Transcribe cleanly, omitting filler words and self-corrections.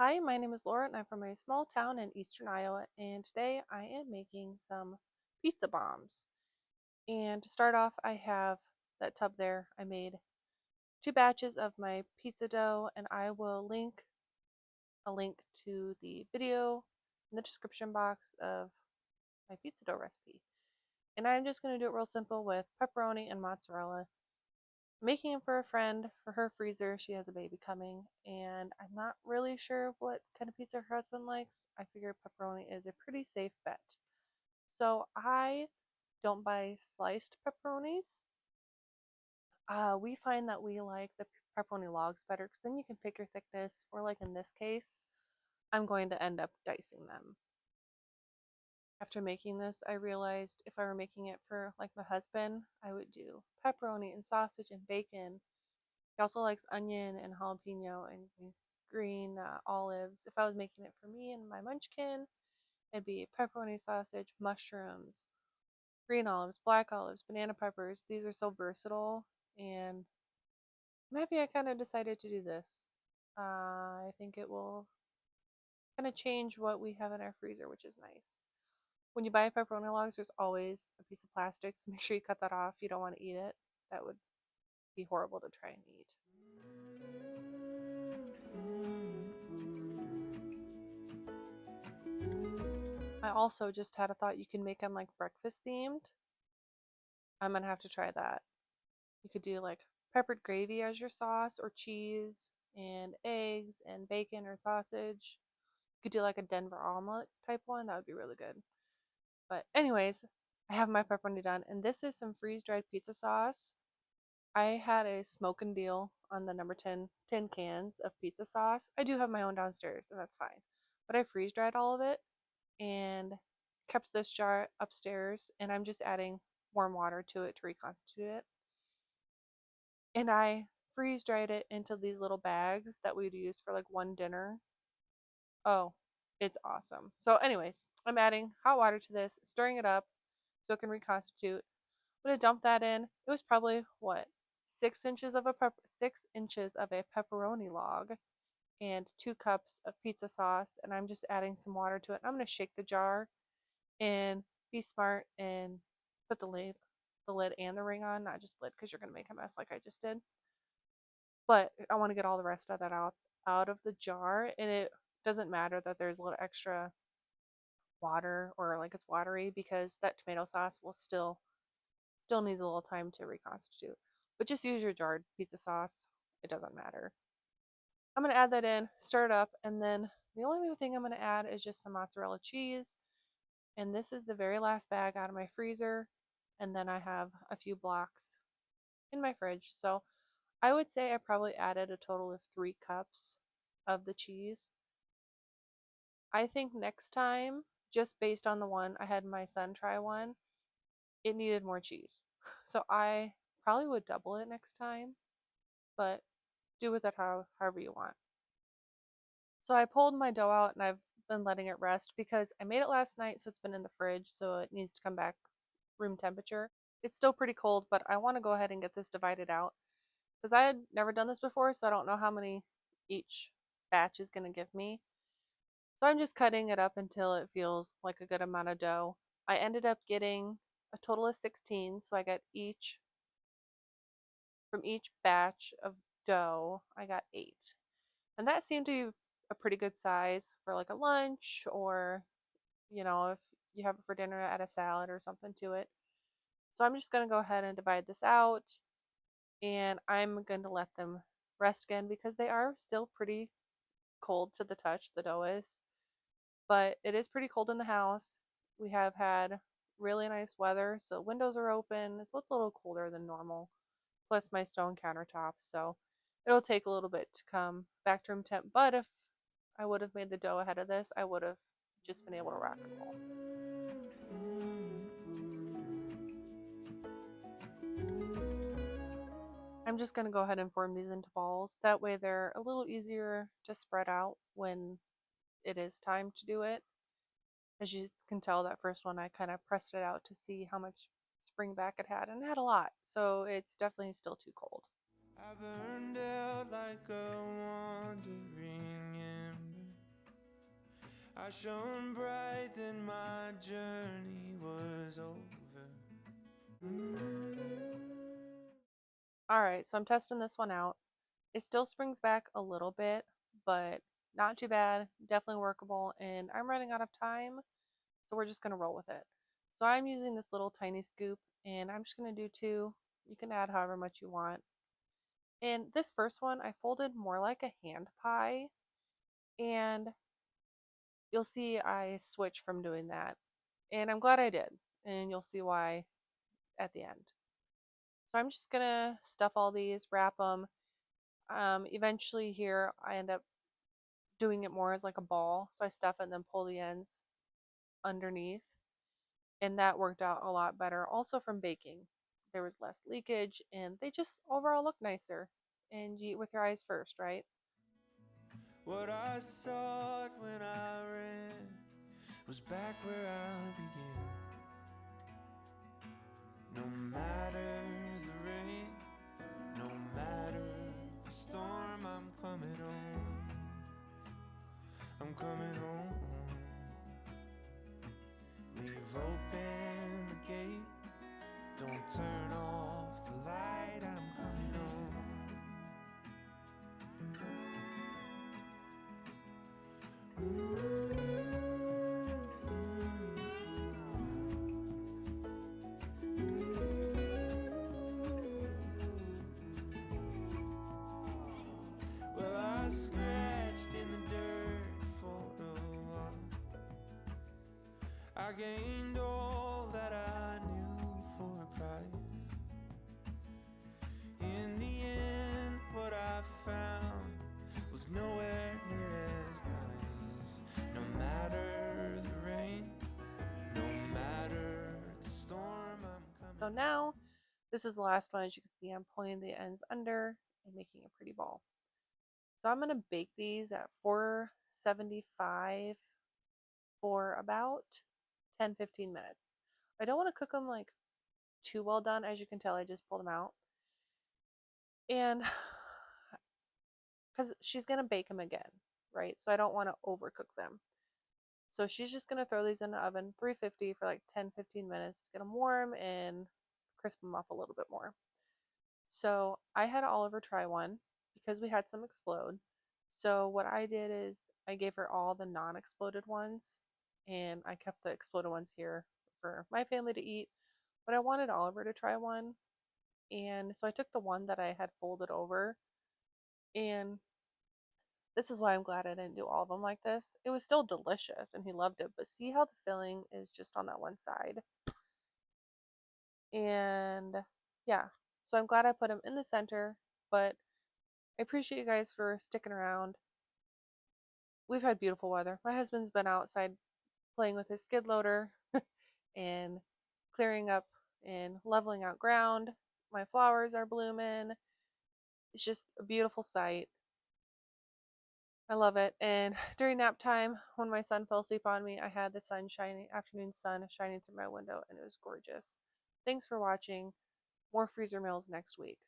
Hi, my name is Laura and I'm from a small town in eastern Iowa, and today I am making some pizza bombs. And to start off, I have that tub there. I made two batches of my pizza dough, and I will link a link to the video in the description box of my pizza dough recipe. And I'm just going to do it real simple with pepperoni and mozzarella. Making it for a friend for her freezer. She has a baby coming, and I'm not really sure what kind of pizza her husband likes. I figure pepperoni is a pretty safe bet. So I don't buy sliced pepperonis. We find that we like the pepperoni logs better because then you can pick your thickness, or like in this case, I'm going to end up dicing them. After making this, I realized if I were making it for like my husband, I would do pepperoni and sausage and bacon. He also likes onion and jalapeno and green olives. If I was making it for me and my munchkin, it'd be pepperoni sausage, mushrooms, green olives, black olives, banana peppers. These are so versatile, and I'm happy I kind of decided to do this. I think it will kind of change what we have in our freezer, which is nice. When you buy pepperoni logs, there's always a piece of plastic, so make sure you cut that off. You don't want to eat it. That would be horrible to try and eat. I also just had a thought you can make them like breakfast themed. I'm gonna have to try that. You could do like peppered gravy as your sauce, or cheese and eggs and bacon or sausage. You could do like a Denver omelet type one. That would be really good. But anyways, I have my pepperoni done, and this is some freeze dried pizza sauce. I had a smoking deal on the number 10 tin cans of pizza sauce. I do have my own downstairs, so that's fine. But I freeze dried all of it and kept this jar upstairs, and I'm just adding warm water to it to reconstitute it. And I freeze dried it into these little bags that we'd use for like one dinner. Oh, it's awesome. So, anyways, I'm adding hot water to this, stirring it up so it can reconstitute. When I dumped that in, it was probably what, 6 inches of a 6 inches of a pepperoni log and 2 cups of pizza sauce, and I'm just adding some water to it. I'm gonna shake the jar and be smart and put the lid and the ring on, not just lid because you're gonna make a mess like I just did. But I want to get all the rest of that out of the jar, and it doesn't matter that there's a little extra water or like it's watery because that tomato sauce will still needs a little time to reconstitute. But just use your jarred pizza sauce. It doesn't matter. I'm gonna add that in, stir it up, and then the only other thing I'm gonna add is just some mozzarella cheese. And this is the very last bag out of my freezer. And then I have a few blocks in my fridge. So I would say I probably added a total of 3 cups of the cheese. I think next time, just based on the one I had my son try one, it needed more cheese. So I probably would double it next time, but do with it however you want. So I pulled my dough out and I've been letting it rest because I made it last night, so it's been in the fridge, so it needs to come back room temperature. It's still pretty cold, but I want to go ahead and get this divided out because I had never done this before, so I don't know how many each batch is going to give me. So I'm just cutting it up until it feels like a good amount of dough. I ended up getting a total of 16, so I got each from each batch of dough, I got 8. And that seemed to be a pretty good size for like a lunch, or, if you have it for dinner, add a salad or something to it. So I'm just going to go ahead and divide this out, and I'm going to let them rest again because they are still pretty cold to the touch, the dough is. But it is pretty cold in the house. We have had really nice weather, so windows are open, so it's a little colder than normal. Plus my stone countertops, so it'll take a little bit to come back to room temp. But if I would have made the dough ahead of this, I would have just been able to rock and roll. I'm just going to go ahead and form these into balls. That way they're a little easier to spread out when it is time to do it. As you can tell, that first one I kind of pressed it out to see how much spring back it had, and it had a lot, so it's definitely still too cold. I burned out like a wandering ember. I shone bright, then my journey was over. Alright, so I'm testing this one out. It still springs back a little bit, but not too bad, definitely workable, and I'm running out of time, so we're just going to roll with it. So I'm using this little tiny scoop, and I'm just going to do 2. You can add however much you want. And this first one, I folded more like a hand pie, and you'll see I switch from doing that. And I'm glad I did, and you'll see why at the end. So I'm just going to stuff all these, wrap them. Eventually here, I end up doing it more as like a ball. So I stuff it and then pull the ends underneath. And that worked out a lot better. Also from baking, there was less leakage and they just overall look nicer. And you eat with your eyes first, right? What I sought when I ran was back where I began. No matter the rain, no matter the storm, I'm coming home. I'm coming home. Leave open the gate, don't turn off the light, I'm coming home. Well, I scratched in the dirt for a while. I gained all that I knew for a price. In the end, what I found was nowhere near as nice. No matter the rain, no matter the storm, I'm So coming home. now this is the last one. As you can see, I'm pulling the ends under and making a pretty ball. So I'm going to bake these at 475 for about 10-15 minutes. I don't want to cook them like too well done. As you can tell, I just pulled them out. And because she's going to bake them again, right? So I don't want to overcook them. So she's just going to throw these in the oven, 350 for like 10-15 minutes to get them warm and crisp them up a little bit more. So I had Oliver try one because we had some explode. So what I did is I gave her all the non-exploded ones and I kept the exploded ones here for my family to eat. But I wanted Oliver to try one. And so I took the one that I had folded over, and this is why I'm glad I didn't do all of them like this. It was still delicious and he loved it, but see how the filling is just on that one side. And yeah, so I'm glad I put him in the center, but I appreciate you guys for sticking around. We've had beautiful weather. My husband's been outside playing with his skid loader and clearing up and leveling out ground. My flowers are blooming. It's just a beautiful sight. I love it. And during nap time, when my son fell asleep on me, I had the sun shining, afternoon sun shining through my window, and it was gorgeous. Thanks for watching. More freezer meals next week.